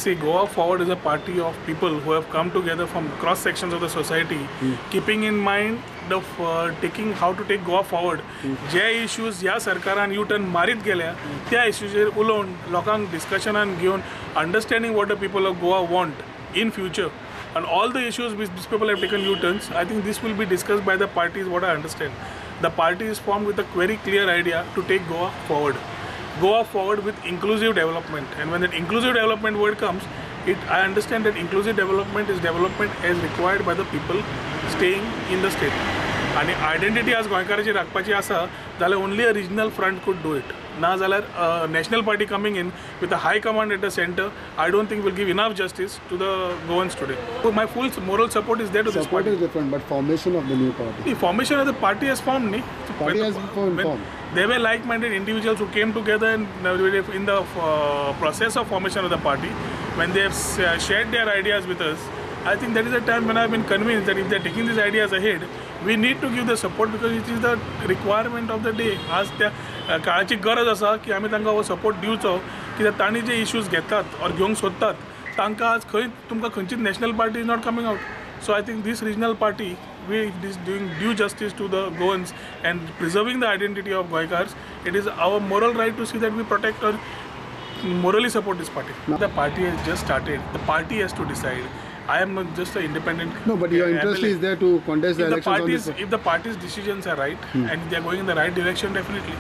See, Goa Forward is a party of people who have come together from cross sections of the society, keeping in mind the taking how to take Goa forward. J issues ह्या सरकारान U-turn मारीत गेल्या त्या issuesचेर उलोवन लोकांक डिस्कशनान घेवन understanding what the people of Goa want in future and all the issues which these people have taken U-turns, I think this will be discussed by the parties. What I understand, the party is formed with a very clear idea to take Goa forward. Goa forward with inclusive development, and when that inclusive development word comes, I understand that inclusive development is development as required by the people staying in the state. And identity as गोंयकाराची राखपाची आसा जाल्यार only a regional front could do it. ना जाल्यार national party coming in with a high command at the center, I don't think will give enough justice to the Goans today. So my full moral support is there to this party. Support is different, but formation of the new party. The formation of the party has formed, nahi? Party has formed. There were like-minded individuals who came together in the process of formation of the party. When they have shared their ideas with us, I think that is the time when I have been convinced that if they are taking these ideas ahead, we need to give the support because it is the requirement of the day. आज त्या काळाची गरज आसा की आमी तांकां हो support दिवचो कित्याक तांणी जे इश्यूज घेतात और घेवंक सोदतात तांकां आज खंय तुमकां खंयचीच national party is not coming out. So I think this regional party is doing due justice to the Goans and preserving the identity of Goikars. It is our moral right to see that we protect or morally support this party. The party has just started. The party has to decide. I am not just an independent. No, but your interest is there to contest the elections on this. If the party's decisions are right and they are going in the right direction, definitely.